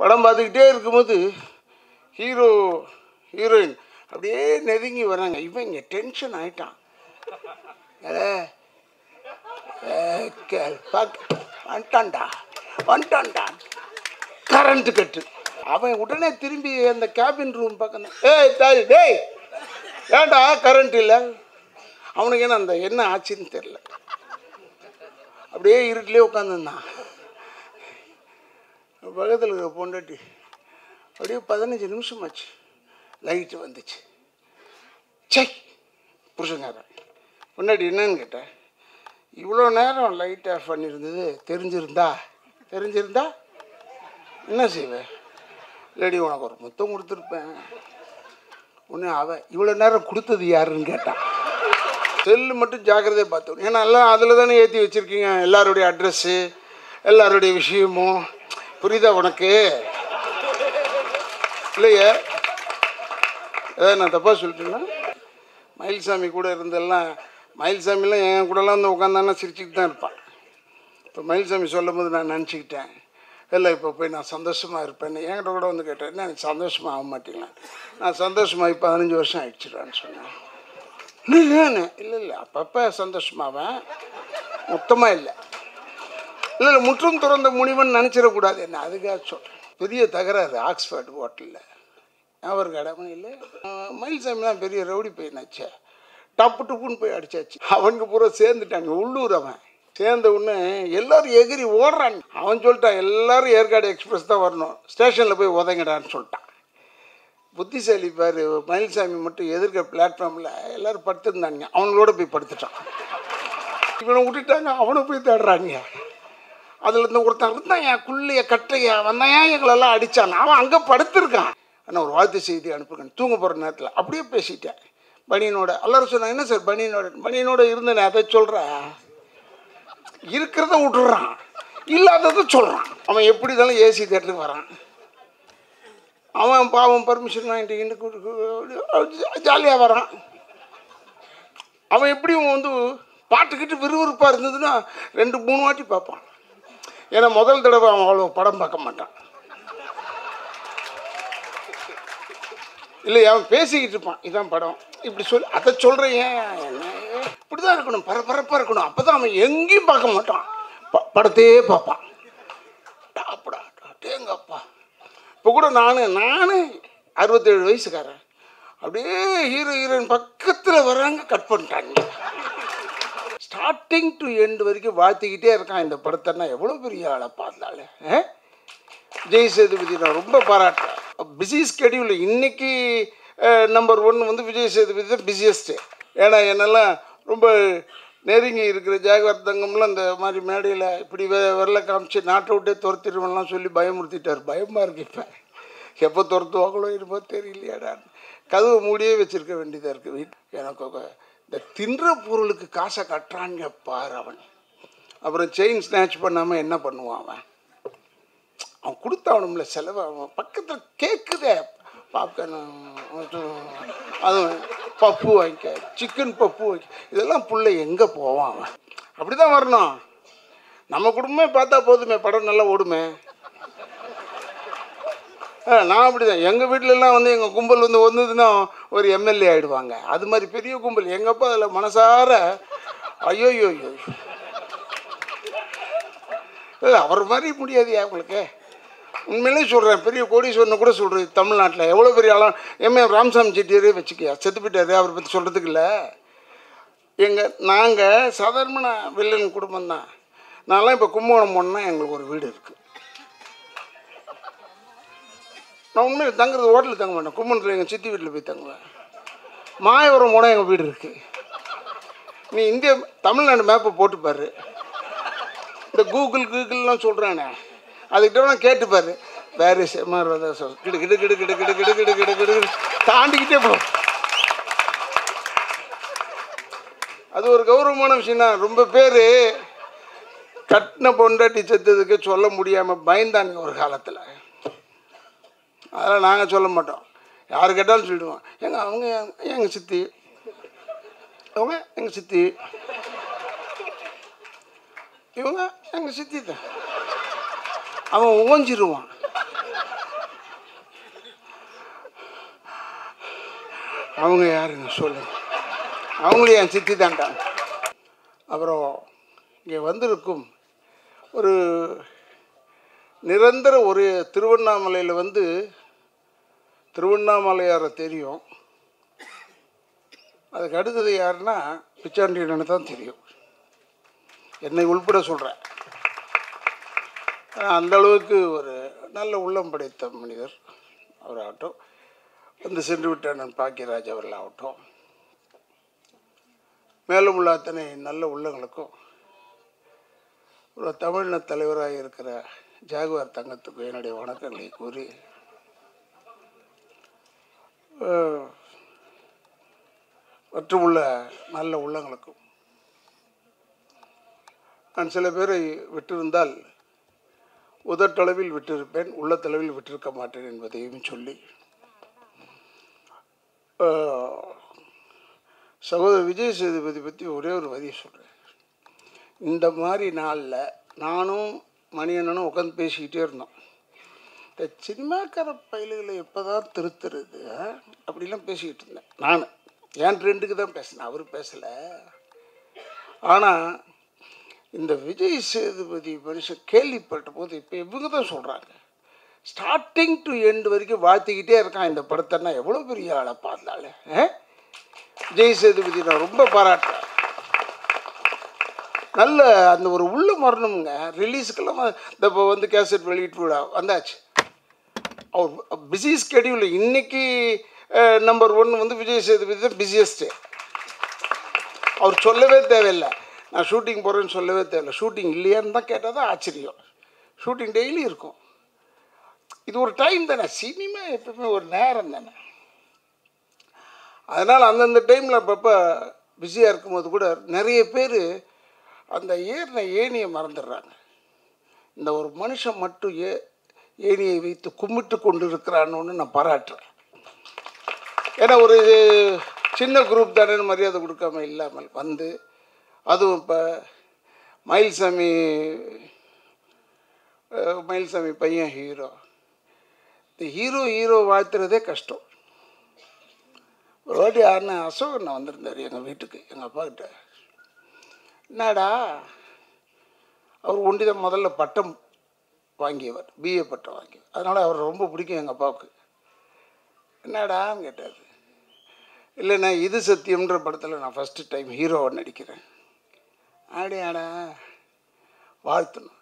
படம் பார்த்துக்கிட்டே இருக்கும்போது ஹீரோ ஹீரோயின் அப்படியே நெருங்கி வராங்க. இவன் இங்கே டென்ஷன் ஆகிட்டான். வந்துட்டான்டா வந்துட்டான்டா, கரண்ட் கட்டு. அவன் உடனே திரும்பி அந்த கேபின் ரூம் பக்கம், டேய் ஏன்டா கரண்ட் இல்லை? அவனுக்கு என்ன ஆச்சுன்னு தெரில. அப்படியே இருட்டிலே உட்காந்துருந்தான். பக்கத்தில் இருக்க பொண்டாட்டி அப்படியே 15 நிமிஷம் ஆச்சு, லைட்டு வந்துச்சு. சை புருஷங்காரன். பொண்டாட்டி என்னன்னு கேட்டேன். இவ்வளோ நேரம் லைட் ஆஃப் பண்ணியிருந்தது தெரிஞ்சிருந்தா என்ன செய்வேன்? இல்லடி உனக்கு ஒரு முத்தம் கொடுத்துருப்பேன். ஒன்று அவன் இவ்வளோ நேரம் கொடுத்தது யாருன்னு கேட்டான். செல்லு மட்டும் ஜாக்கிரதையாக பார்த்தோம். ஏன்னா எல்லாம் அதில் தானே ஏற்றி வச்சுருக்கீங்க, எல்லாருடைய அட்ரெஸ்ஸு, எல்லாருடைய விஷயமும். புரியுதா உனக்கு? இல்லையே, ஏதாவது நான் தப்பாக சொல்லிட்டேன்னா? மயில்சாமி கூட இருந்தெல்லாம், மயில்சாமிலாம் என் கூடலாம் வந்து உட்காந்தானா சிரிச்சுக்கிட்டு தான் இருப்பான். இப்போ மயில்சாமி சொல்லும் போது நான் நினச்சிக்கிட்டேன், இல்லை இப்போ போய் நான் சந்தோஷமாக இருப்பேன்னு. என்கிட்ட கூட வந்து கேட்டேன், என்ன எனக்கு சந்தோஷமாக ஆக மாட்டேங்களேன்? நான் சந்தோஷமாகி 15 வருஷம் ஆயிடுச்சுடான்னு சொன்னேன். இல்லை அப்பப்போ சந்தோஷமாவேன், மொத்தமாக இல்லை. இல்லை முற்றும் துறந்த முனிவன் நினச்சிடக்கூடாது என்ன, அதுக்காக சொல்கிறேன். பெரிய தகராறு ஆக்ஸ்ஃபோர்ட் ஹோட்டலில். அவர் கடமை இல்லை, மயில்சாமிலாம் பெரிய ரவுடி பையனாச்சே, டப்பு டப்புன்னு போய் அடிச்சாச்சு. அவனுக்கு பூரா சேர்ந்துட்டாங்க. உள்ளூர் அவன் சேர்ந்த உடனே எல்லோரும் எகிரி ஓடுறாங்க. அவன் சொல்லிட்டான், எல்லோரும் ஏற்காடு எக்ஸ்பிரஸ் தான் வரணும், ஸ்டேஷனில் போய் உதங்கடான்னு சொல்லிட்டான். புத்திசாலி பாரு, மயில்சாமி மட்டும் எதிர்க்க பிளாட்ஃபார்மில் எல்லோரும் படுத்துருந்தாங்க, அவங்களோட போய் படுத்துட்டான். இவனை விட்டுட்டாங்க, அவனை போய் தேடுறாங்க. அதில் இருந்து ஒருத்தன் இருந்தான், என் குள்ளைய கட்டையா வந்தான், எங்களெல்லாம் அடித்தான். அவன் அங்கே படுத்துருக்கான். ஆனால் ஒரு வாழ்த்து செய்தி அனுப்புங்க, தூங்க போகிற நேரத்தில். அப்படியே பேசிட்டேன் பனியனோட. எல்லாரும் சொன்னாங்க, என்ன சார் பனியனோட இருந்தேனே, அதை சொல்கிறேன். இருக்கிறத விட்டுறான், இல்லாததை சொல்கிறான். அவன் எப்படி இருந்தாலும் ஏசி தேட்டருக்கு வரான். அவன் பாவம் பர்மிஷன் வாங்கிட்டு ஜாலியாக வரான். அவன் எப்படியும் வந்து பாட்டுக்கிட்டு விறுவிறுப்பாக இருந்ததுன்னா 2-3 வாட்டி பார்ப்பான். ஏன்னா முதல் தடவை அவன் அவ்வளோ படம் பார்க்க மாட்டான். இல்லை அவன் பேசிக்கிட்டு இருப்பான், இதான் படம் இப்படி சொல்லி அதை சொல்கிறேன். என்ன இப்படி தான் இருக்கணும், பரபரப்பாக இருக்கணும். அப்போ தான் அவன் எங்கேயும் பார்க்க மாட்டான், படத்தையே பார்ப்பான். டாப்படா டேங்கப்பா. இப்போ கூட நான் 67 வயசுக்காரன், அப்படியே ஹீரோயின் பக்கத்தில் வராங்க, கட் பண்ணிட்டாங்க. ஸ்டார்டிங் டு எண்டு வரைக்கும் வாழ்த்திக்கிட்டே இருக்கான். இந்த படத்தைன்னா எவ்வளோ பெரிய ஆளை பார்த்தாலே. விஜய் சேதுபதி நான் ரொம்ப பாராட்டுறேன். Busy schedule. இன்றைக்கி நம்பர் 1 வந்து விஜய் சேதுபதி தான் பிஸியஸ்ட்டு. ஏன்னா என்னெல்லாம் ரொம்ப நெருங்கி இருக்கிற ஜாகவர்தங்கம்லாம் இந்த மாதிரி மேடையில் இப்படி வரல காமிச்சு நாட்டை விட்டே துரத்திடுவோம்லாம் சொல்லி பயமுறுத்திட்டார். பயமாக இருக்கு. இப்போ எப்போ துரத்துவாங்களோ இருப்போ தெரியலையாடா. கதவு மூடியே வச்சுருக்க வேண்டியதாக இருக்குது. எனக்கு இந்த தின்ற பொருளுக்கு காசை கட்டுறான்னு பாரு அவன். அப்புறம் செயின் ஸ்நாச் பண்ணாமல் என்ன பண்ணுவான் அவன்? அவன் கொடுத்தாவணும்ல செலவு. அவன் பக்கத்தில் கேட்குதே, பாப்கார்ன், அது பப்பு வாங்கிக்க, சிக்கன் பப்பு வாங்கிக்க, இதெல்லாம் புள்ள எங்கே போவான் அவன்? அப்படி தான் வரணும். நம்ம குடும்பமே பார்த்தா போதுமே, படம் நல்லா ஓடுமே. நான் அப்படி தான். எங்கள் வீட்டிலலாம் வந்து எங்கள் கும்பல் வந்து வந்ததுன்னா ஒரு எம்எல்ஏ ஆகிடுவாங்க. அது மாதிரி பெரிய கும்பல். எங்கள் அப்பா அதில் மனசார ஐயோ இல்லை அவர் மாதிரி முடியாது உங்களுக்கு. உண்மையிலே சொல்கிறேன், பெரிய கோடீஸ்வரனை கூட சொல்கிறேன். தமிழ்நாட்டில் எவ்வளோ பெரிய ஆளாம் எம்ஏ ராமசாமி செட்டியாரே வச்சுக்கியா, செத்து போயிட்டாரு, அவரை பற்றி சொல்கிறதுக்கு இல்லை. நாங்கள் சாதாரண வில்லன் குடும்பம் தான். நான்லாம் இப்போ கும்பகோணம் போனேன்னா எங்களுக்கு ஒரு வீடு இருக்குது. நான் உண்மையில் தங்குறது ஹோட்டலில் தங்க மாட்டேன். கும்பகோணத்தில் எங்கள் சித்தி வீட்டில் போய் தங்குவேன். மாயவரம் போனால் எங்கள் வீடு இருக்குது. நீ தமிழ்நாடு மேப்பை போட்டுப்பாரு. இந்த கூகுள்லாம் சொல்கிறானே, அதுக்கிட்ட கேட்டுப்பாரு. வேறு மாதிரி கிடு கிடு கிடு கிடு கிடு கிடு கிடு கிடு கிடு தாண்டிக்கிட்டே போகும். அது ஒரு கௌரவமான விஷயம் தான். ரொம்ப பேர் கட்டின பொண்டாட்டி செத்ததுக்கு சொல்ல முடியாமல் பயந்தாங்க ஒரு காலத்தில். அதெல்லாம் நாங்கள் சொல்ல மாட்டோம். யார் கேட்டாலும் சொல்லிடுவோம். அவங்க எங்கள் சித்தி, அவங்க எங்கள் சித்தி, இவங்க எங்கள் சித்தி தான். அவன் ஓஞ்சிருவான். அவங்க யாருங்க சொல்லுங்க? அவங்களும் என் சித்தி தான்டா. அப்புறம் இங்கே வந்திருக்கும் ஒரு நிரந்தர ஒரு திருவண்ணாமலையில் வந்து திருவண்ணாமலையாரை தெரியும். அதுக்கு அடுத்தது யாருன்னா பிச்சாண்டியன்னு தான் தெரியும், என்னை உள்பட சொல்கிறேன். அந்த அளவுக்கு ஒரு நல்ல உள்ளம் படைத்த மனிதர் அவராகட்டும், வந்து சென்று விட்ட அண்ணன் பாக்கியராஜ் அவர்கள் ஆகட்டும், மேலும் உள்ள அத்தனை நல்ல உள்ளங்களுக்கும் ஒரு தமிழின தலைவராக இருக்கிற ஜாகுவார் தங்கத்துக்கு என்னுடைய வணக்கங்களை கூறி, மற்றும் உள்ள நல்ல உள்ளங்களுக்கும் நான் சில பேரை விட்டிருந்தால் உதட்டளவில் விட்டிருப்பேன், உள்ளத்தளவில் விட்டிருக்க மாட்டேன் என்பதையும் சொல்லி, சகோதரர் விஜய் சேதுபதி பற்றி ஒரே ஒரு வரி சொல்கிறேன். இந்த மாதிரி நாளில் நானும் மணியண்ணனும் உட்காந்து பேசிக்கிட்டே இருந்தோம். இந்த சினிமாக்கார பயில்களை எப்போ தான் திருத்துறது அப்படிலாம் பேசிக்கிட்டு இருந்தேன். நான் என் ட்ரெண்டுக்கு தான் பேசினேன், அவர் பேசலை. ஆனால் இந்த விஜய் சேதுபதி மனுஷன் கேள்விப்பட்ட போது இப்போ இவங்க தான் சொல்கிறாங்க, ஸ்டார்டிங் டு எண்டு வரைக்கும் வாழ்த்திக்கிட்டே இருக்கான் இந்த படத்தைன்னா எவ்வளோ பெரிய ஆளை பார்த்தாலே. விஜய் சேதுபதி நான் ரொம்ப பாராட்டுறேன். நல்ல அந்த ஒரு உள்ள மரணம்ங்க. ரிலீஸுக்கெல்லாம் இந்த இப்போ வந்து கேசட் வெளியிட்டு விட வந்தாச்சு. அவர் பிஸி ஸ்கெடியூல். இன்றைக்கி நம்பர் 1 வந்து விஜய் சேதுபதி தான் பிஸியஸ்ட்டு. அவர் சொல்லவே தேவையில்லை, நான் ஷூட்டிங் போகிறேன்னு சொல்லவே தேவையில்லை. ஷூட்டிங் இல்லையான்னு தான் கேட்டால் தான் ஆச்சரியம். ஷூட்டிங் டெய்லி இருக்கும். இது ஒரு டைம் தானே, சினிமா எப்பவுமே ஒரு நேரம் தானே. அதனால் அந்தந்த டைமில் அப்பப்போ பிஸியாக இருக்கும்போது கூட நிறைய பேர் அந்த ஏணியை மறந்துடுறாங்க. இந்த ஒரு மனுஷன் மட்டும் ஏணியை வைத்து கும்பிட்டு கொண்டு இருக்கிறான்னு நான் பாராட்டுறேன். ஏன்னா ஒரு சின்ன குரூப் தானே மரியாதை கொடுக்காம இல்லாமல் வந்து, அதுவும் இப்போ மயில்சாமி பையன் ஹீரோ. இந்த ஹீரோ வாழ்த்துறதே கஷ்டம். ஒரு வாட்டி யாருன்னா அசோகண்ணா வந்திருந்தார் எங்கள் வீட்டுக்கு, எங்கள் அப்பாக்கிட்ட. என்னடா, அவர் ஒண்டி தான் முதல்ல பட்டம் வாங்கியவர், பிஏ பட்டம் வாங்கியவர். அதனால் அவர் ரொம்ப பிடிக்கும் எங்கள் அப்பாவுக்கு. என்னடான்னு கேட்டார். இல்லைண்ணா இது சத்தியம்ன்ற படத்தில் நான் ஃபஸ்ட்டு டைம் ஹீரோவை நடிக்கிறேன். அப்படியாடா, வாழ்த்தணும்.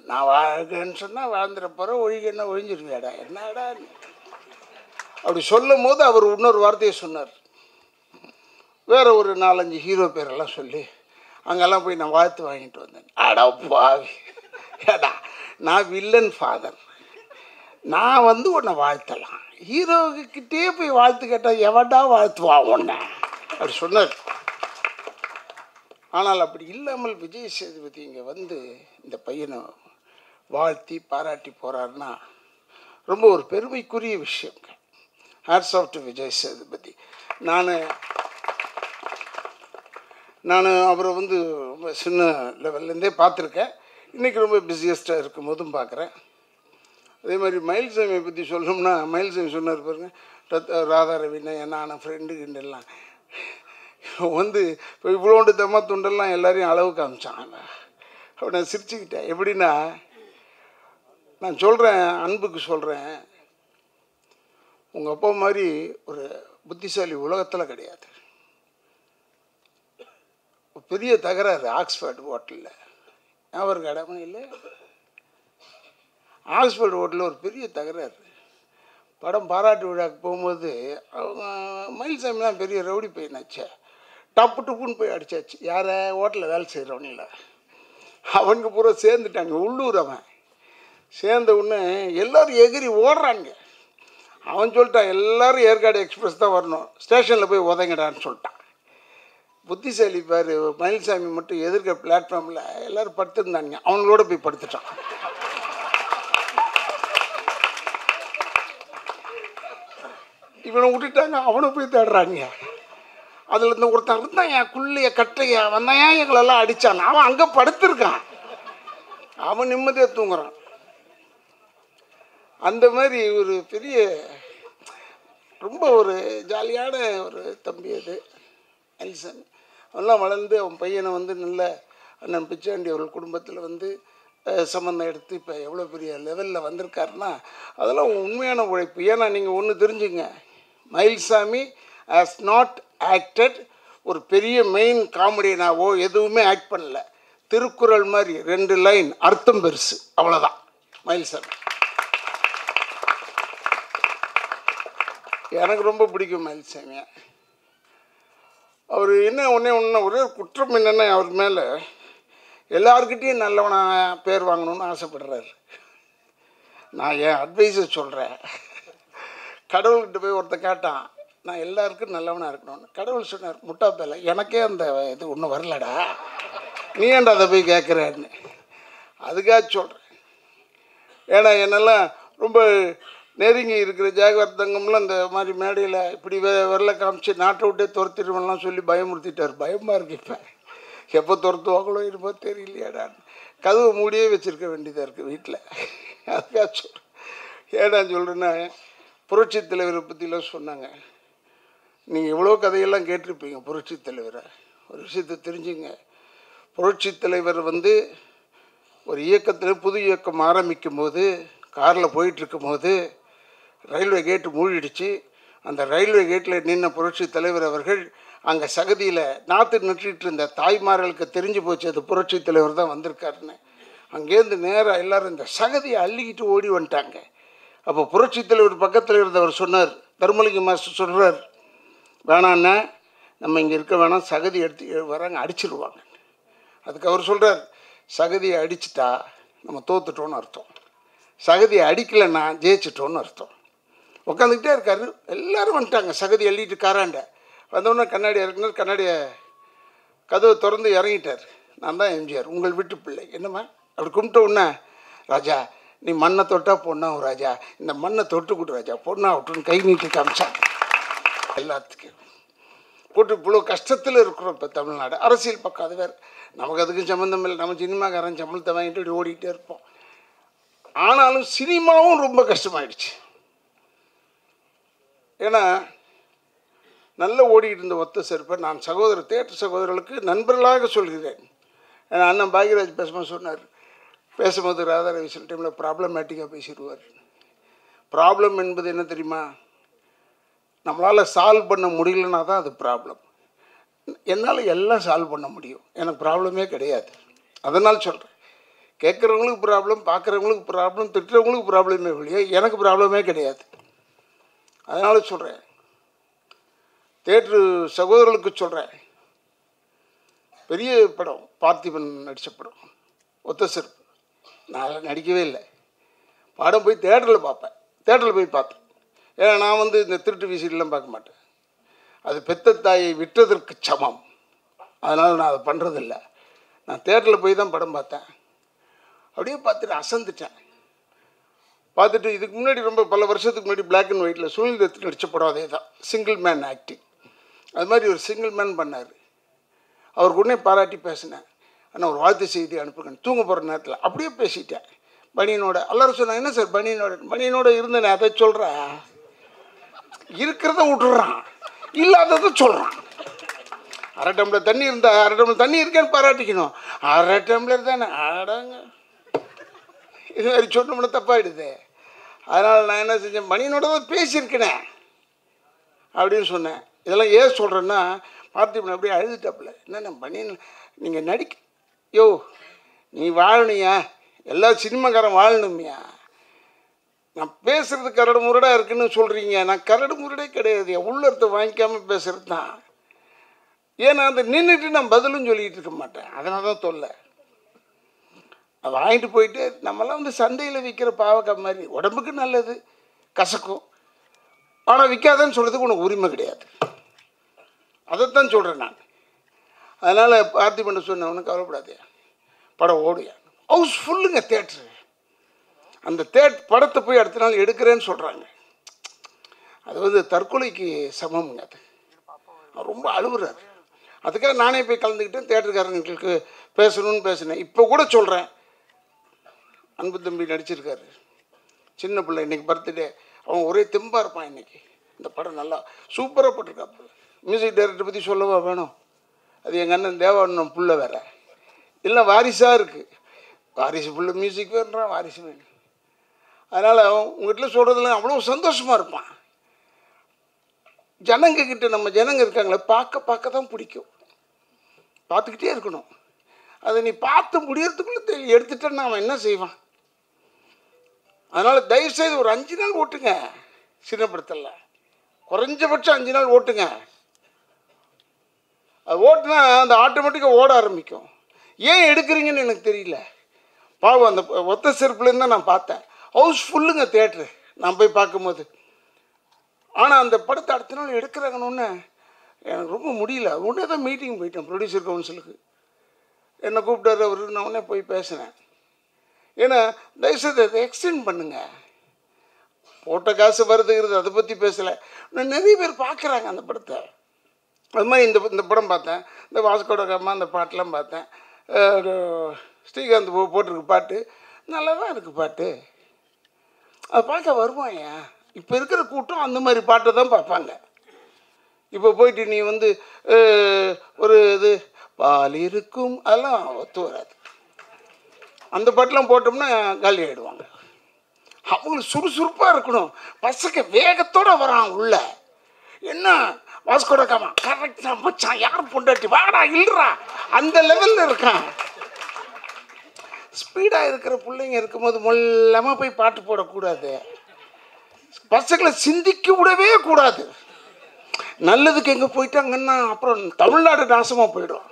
நான் வாழ்கன்னு சொன்னால் வாழ்ந்துட போகிறேன், ஒழிகன்னா ஒழிஞ்சிருவியாடா, என்னடா அப்படி சொல்லும் போது அவர் இன்னொரு வார்த்தையை சொன்னார். வேறு ஒரு 4-5 ஹீரோ பேரெல்லாம் சொல்லி அங்கெல்லாம் போய் நான் வாழ்த்து வாங்கிட்டு வந்தேன். அடா பாவி, ஏடா நான் வில்லன் ஃபாதர், நான் வந்து உன்னை வாழ்த்தலாம், ஹீரோக்கிட்டே போய் வாழ்த்து கேட்டால் எவடா வாழ்த்துவான் உன்னை அப்படி சொன்னார். ஆனால் அப்படி இல்லாமல் விஜய் சேதுபதி இங்கே வந்து இந்த பையனை வாழ்த்தி பாராட்டி போகிறாருன்னா ரொம்ப ஒரு பெருமைக்குரிய விஷயம். Hats off to Vijay Sethupathi. நான் அவரை வந்து ரொம்ப சின்ன லெவல்லேருந்தே பார்த்துருக்கேன். இன்றைக்கி ரொம்ப பிஸியஸ்ட்டாக இருக்கும் போதும் பார்க்குறேன். அதே மாதிரி மயில்சாமியை பற்றி சொல்லணும்னா, மயில்சாமி சொன்னார் பாருங்க, ராதா ரவினா என்ன ஃப்ரெண்டுக்குண்டெல்லாம் வந்து இப்போ இவ்வளோண்டு தம்மா துண்டெல்லாம் எல்லாரையும் அளவு காமிச்சான். அப்படி நான் சிரிச்சுக்கிட்டேன். எப்படின்னா, நான் சொல்கிறேன், அன்புக்கு சொல்கிறேன், உங்கள் அப்பா மாதிரி ஒரு புத்திசாலி உலகத்தில் கிடையாது. பெரிய தகராறு ஆக்ஸ்ஃபோர்டு ஹோட்டலில், ஞாபகம் இடமே இல்லை, ஆக்ஸ்ஃபோர்டு ஹோட்டலில் ஒரு பெரிய தகராறு. படம் பாராட்டு விழாக்கு போகும்போது அவங்க மயில்சாமிலாம் பெரிய ரவுடி பையனாச்சே, டப்பு டப்புன்னு போய் அடித்தாச்சு. யாரை? ஹோட்டலில் வேலை செய்கிறவனில்ல, அவனுக்கு பூரா சேர்ந்துட்டாங்க. உள்ளூர் அவன் சேர்ந்த உடனே எல்லோரும் எகிரி ஓடுறாங்க. அவன் சொல்லிட்டான், எல்லோரும் ஏற்காடு எக்ஸ்பிரஸ் தான் வரணும், ஸ்டேஷனில் போய் உதங்கடான்னு சொல்லிட்டான். புத்திசாலி பாரு, மயில்சாமி மட்டும் எதிர்க்க பிளாட்ஃபார்மில் எல்லோரும் படுத்துருந்தாங்க, அவங்களோட போய் படுத்துட்டான். இவனை விட்டுட்டாங்க, அவனை போய் தேடுறாங்க. அதில் இருந்து ஒருத்தன் இருந்தான், என் குள்ளைய கட்டையா வந்தான், எங்களெல்லாம் அடித்தான். அவன் அங்கே படுத்துருக்கான், அவன் நிம்மதியாக தூங்குறான். அந்த மாதிரி ஒரு பெரிய ரொம்ப ஒரு ஜாலியான ஒரு தம்பி அது மயில்சாமி. அவெல்லாம் வளர்ந்து அவன் பையனை வந்து நல்ல அண்ணன் பிச்சாண்டி அவர்கள் குடும்பத்தில் வந்து சம்மந்தம் எடுத்து இப்போ எவ்வளோ பெரிய லெவலில் வந்திருக்காருன்னா அதெல்லாம் உண்மையான உழைப்பு. ஏன்னா நீங்கள் ஒன்று தெரிஞ்சுங்க, மயில்சாமி ஹாஸ் நாட் ஆக்டட் ஒரு பெரிய மெயின் காமெடியனாவோ எதுவுமே ஆக்ட் பண்ணல. திருக்குறள் மாதிரி 2 லைன் அர்த்தம் பெருசு, அவ்வளோதான் மயில்சாமி. எனக்கு ரொம்ப பிடிக்கும் மயில்சாமியை. அவர் என்ன ஒரே குற்றம் என்னென்னா, அவர் மேலே எல்லாருக்கிட்டேயும் நல்லவனாக பேர் வாங்கணும்னு ஆசைப்படுறாரு. நான் என் அட்வைஸை சொல்கிறேன். கடவுள்கிட்ட போய் ஒருத்தர் கேட்டான், நான் எல்லாருக்கும் நல்லவனாக இருக்கணும்னு. கடவுள் சொன்னார், முட்டா பேல, எனக்கே அந்த இது ஒன்றும் வரலடா, நீ ஏன்டா அதை போய் கேட்குறேன்னு. அதுக்காக சொல்கிறேன். ஏன்னா என்னெல்லாம் ரொம்ப நெருங்கி இருக்கிற ஜாகவர் தங்கம்லாம் அந்த மாதிரி மேடையில் இப்படி வரல காமிச்சு நாட்டை விட்டே துரத்திடுவோம்லாம் சொல்லி பயமுறுத்திட்டார். பயமாக இருக்கு. இப்போ எப்போ துரத்துவாங்களோ இருப்போ தெரியலையாடான்னு கதவை மூடியே வச்சுருக்க வேண்டியதாக இருக்குது வீட்டில். அதுக்காக சொல்கிறேன். ஏடா சொல்கிறேன்னா, புரட்சி தலைவரை பற்றிலாம் சொன்னாங்க. நீங்கள் எவ்வளோ கதையெல்லாம் கேட்டிருப்பீங்க புரட்சி தலைவரை. ஒரு விஷயத்தை தெரிஞ்சுங்க, புரட்சி தலைவர் வந்து ஒரு இயக்கத்தில் புது இயக்கம் ஆரம்பிக்கும் போது காரில் போயிட்டுருக்கும் போது ரயில்வே கேட்டு மூழ்கிடுச்சு. அந்த ரயில்வே கேட்டில் நின்ன புரட்சி தலைவர் அவர்கள் அங்கே சகதியில் நாற்று நட்டுட்டு இருந்த தாய்மார்களுக்கு தெரிஞ்சு போச்சு அது புரட்சி தலைவர் தான் வந்திருக்காருன்னு. அங்கேருந்து நேராக எல்லோரும் இந்த சகதியை அள்ளிக்கிட்டு ஓடி வந்துட்டாங்க. அப்போ புரட்சி தலைவர் பக்கத்தில் இருந்தவர் சொன்னார், தர்மலிங்க மாஸ்டர் சொல்கிறார், வேணாண்ணா நம்ம இங்கே இருக்க வேணாம், சகதி எடுத்து வராங்க அடிச்சிடுவாங்க. அதுக்கு அவர் சொல்கிறார், சகதியை அடிச்சிட்டா நம்ம தோத்துட்டோன்னு அர்த்தம், சகதியை அடிக்கலைன்னா ஜெயிச்சிட்டோன்னு அர்த்தம். உட்காந்துக்கிட்டே இருக்காரு. எல்லோரும் வந்துட்டாங்க சகதி அள்ளிட்டு காராண்ட. வந்தோடனே கண்ணாடி இறக்குனார். கண்ணாடியை கதவை திறந்து இறங்கிட்டார். நான் தான் எம்ஜிஆர், உங்கள் வீட்டு பிள்ளை, என்னம்மா அப்படி கும்பிட்ட உடனே, ராஜா நீ மண்ணை தொட்டா பொண்ணாவும் ராஜா, இந்த மண்ணை தொட்டு கொடு ராஜா, பொண்ணா விட்டுன்னு கை நீட்டி காமிச்சாங்க. எல்லாத்துக்கும் போட்டு இவ்வளோ கஷ்டத்தில் இருக்கிறோம் இப்போ தமிழ்நாடு. அரசியல் பக்கம் அது வேறு, நமக்கு அதுக்கும் சம்மந்தம் இல்லை. நம்ம சினிமாக்காரன் சம்பளத்தை வாங்கிட்டு இப்படி ஓடிக்கிட்டே இருப்போம். ஆனாலும் சினிமாவும் ரொம்ப கஷ்டமாயிடுச்சு. ஏன்னா நல்ல ஓடிக்கிட்டு இருந்த ஒத்த செருப்பை நான் தேட்டர் சகோதரர்களுக்கு நண்பர்களாக சொல்கிறேன். ஏன்னா அண்ணன் பாக்யராஜ் பேசும்போது ராதாரவி சில டைமில் ப்ராப்ளமேட்டிக்காக பேசிடுவார். ப்ராப்ளம் என்பது என்ன தெரியுமா, நம்மளால் சால்வ் பண்ண முடியலன்னா தான் அது ப்ராப்ளம். என்னால் எல்லாம் சால்வ் பண்ண முடியும், எனக்கு ப்ராப்ளமே கிடையாது. அதனால் சொல்கிறேன், கேட்குறவங்களுக்கு ப்ராப்ளம், பார்க்குறவங்களுக்கு ப்ராப்ளம், திட்டுறவங்களுக்கு ப்ராப்ளமே இல்லையோ, எனக்கு ப்ராப்ளமே கிடையாது. அதனால் சொல்கிறேன், தேட்ரு சகோதரர்களுக்கு சொல்கிறேன், பெரிய படம் பார்த்திபன் நடித்த படம் ஒத்த செருப்பு. நான் நடிக்கவே இல்லை, படம் போய் தேட்டரில் பார்ப்பேன். தேட்டரில் போய் பார்த்தேன். ஏன்னா நான் வந்து இந்த திருட்டு விசிலாம் பார்க்க மாட்டேன், அது பெத்த தாயை விற்றதற்கு சமம். அதனால் நான் அதை பண்ணுறதில்லை. நான் தேட்டரில் போய் தான் படம் பார்த்தேன். அப்படியே பார்த்துட்டு அசந்துட்டேன். பார்த்துட்டு இதுக்கு முன்னாடி ரொம்ப பல வருஷத்துக்கு முன்னாடி பிளாக் அண்ட் ஒயிட்டில் சுனில் தத் நடித்த படம் அதே தான், சிங்கிள் மேன் ஆக்டிங். அது மாதிரி ஒரு சிங்கிள் மேன் பண்ணார். அவருக்கு உடனே பாராட்டி பேசினேன், ஆனால் ஒரு வாழ்த்து செய்தி அனுப்புங்க, தூங்க போகிற நேரத்தில் அப்படியே பேசிட்டேன். பனியனோட எல்லாரும் சொன்னாங்க, என்ன சார் பனியனோட இருந்தேனே, அதை சொல்கிறேன், இருக்கிறத விட்டுறான், இல்லாததை சொல்கிறான். அரை டம்ளர் தண்ணி இருந்தால் அரை டம்ளர் தண்ணி இருக்கேன்னு பாராட்டிக்கணும், அரை டம்ளர் தானே ஆடாங்க, இது மாதிரி சொன்னோம்னா தப்பாகிடுது. அதனால் நான் என்ன செஞ்சேன், பனியனோட தான் பேசியிருக்கேனே அப்படின்னு சொன்னேன். இதெல்லாம் ஏன் சொல்கிறேன்னா, பார்த்திபன் அப்படியே அழுதுட்டாப்புல, என்னென்ன பனியன் நீங்கள் யோ நீ வாழணுயா, எல்லா சினிமாக்காரன் வாழணுமையா, நான் பேசுகிறது கரடு முரடாக இருக்குன்னு சொல்கிறீங்க, நான் கரடு முரடே கிடையாது, உள்ளத்தை வாங்கிக்காமல் பேசுகிறது தான். ஏன்னா அந்த நின்றுட்டு நான் பதிலும் சொல்லிகிட்டு இருக்க மாட்டேன், அதனால தான் தொல்லை. அதை வாங்கிட்டு போயிட்டு நம்மளாம் வந்து சந்தையில் விற்கிற பாவக்காய் மாதிரி, உடம்புக்கு நல்லது, கசக்கும், ஆனால் விற்காதன்னு சொல்கிறதுக்கு உனக்கு உரிமை கிடையாது. அதைத்தான் சொல்கிறேன் நான். அதனால் பார்த்திபன் சொன்ன ஒன்றும் கவலைப்படாதே, படம் ஓடுயா, ஹவுஸ் ஃபுல்லுங்க தேட்ரு. அந்த படத்தை போய் அடுத்த நாள் எடுக்கிறேன்னு சொல்கிறாங்க. அது வந்து தற்கொலைக்கு சமம்ங்க. அது ரொம்ப அழுகுறாரு. அதுக்காக நானே போய் கலந்துக்கிட்டேன், தேட்டருக்காரங்களுக்கு பேசணும்னு பேசினேன். இப்போ கூட சொல்கிறேன், அன்பு தம்பி நடிச்சிருக்காரு, சின்ன பிள்ளை, இன்றைக்கி பர்த்டே, அவன் ஒரே தெம்பாக இருப்பான். இன்றைக்கி இந்த படம் நல்லா சூப்பராக போட்டிருக்காப்புல. மியூசிக் டைரக்டர் பற்றி சொல்லவா வேணும்? அது எங்கள் அண்ணன் தேவானந்தம் புள்ள வேற இல்லை, வாரிசாக இருக்குது. வாரிசு புள்ள மியூசிக் வேணுறான், வாரிசு வேணும். அதனால் உங்கள்கிட்ட சொல்கிறதுல அவ்வளோ சந்தோஷமாக இருப்பான். ஜனங்கக்கிட்ட நம்ம ஜனங்க இருக்காங்களே, பார்க்க தான் பிடிக்கும், பார்த்துக்கிட்டே இருக்கணும். அதை நீ பார்த்து முடியறதுக்குள்ளே எடுத்துட்டேன்னா அவன் என்ன செய்வான்? அதனால் தயவுசெய்து ஒரு 5 நாள் ஓட்டுங்க. சின்ன படத்தில் குறைஞ்சபட்சம் 5 நாள் ஓட்டுங்க. அது ஓட்டுனா அந்த ஆட்டோமேட்டிக்காக ஓட ஆரம்பிக்கும். ஏன் எடுக்கிறீங்கன்னு எனக்கு தெரியல. பாவம், அந்த ஒத்த செருப்புலேருந்து தான் நான் பார்த்தேன். ஹவுஸ் ஃபுல்லுங்க தேட்ரு நான் போய் பார்க்கும்போது. ஆனால் அந்த படத்தை அடுத்த நாள் எடுக்கிறாங்கன்னு எனக்கு ரொம்ப முடியல. உடனே தான் மீட்டிங் போயிட்டேன் ப்ரொடியூசர் கவுன்சிலுக்கு. என்னை கூப்பிட்டாரு அவர். நான் உடனே போய் பேசினேன். ஏன்னா தயவுசெய்து அதை எக்ஸ்டெண்ட் பண்ணுங்கள். போட்ட காசு வருதுங்கிறது அதை பற்றி பேசலை. நான் நிறைய பேர் பார்க்குறாங்க அந்த படத்தை. அது மாதிரி இந்த படம் பார்த்தேன். இந்த வாஸ்கோட காமா அந்த பாட்டெலாம் பார்த்தேன். ஸ்ரீகாந்த் போட்டிருக்கு பாட்டு, நல்லா தான் இருக்குது பாட்டு. அதை பார்க்க வருவான். ஏன் இப்போ இருக்கிற கூட்டம் அந்த மாதிரி பாட்டை தான் பார்ப்பாங்க. இப்போ போயிட்டு நீ வந்து ஒரு இது பால் இருக்கும் அதெல்லாம் ஒத்து வராது. அந்த பாட்டெலாம் போட்டோம்னா காலி ஆகிடுவாங்க. அவங்களுக்கு சுறுசுறுப்பாக இருக்கணும். பசங்க வேகத்தோடு வரான் உள்ள. என்ன வாஸ்கோட காமா கரெக்டாக மச்சான், யார் பொண்டாட்டி வாடா இல்லைறா, அந்த லெவலில் இருக்கான். ஸ்பீடாக இருக்கிற பிள்ளைங்க இருக்கும்போது மொல்லமாக போய் பாட்டு போடக்கூடாது. பசங்களை சிந்திக்க விடவே கூடாது. நல்லதுக்கு எங்கே போயிட்டாங்கன்னா அப்புறம் தமிழ்நாடு நாசமாக போயிடும்.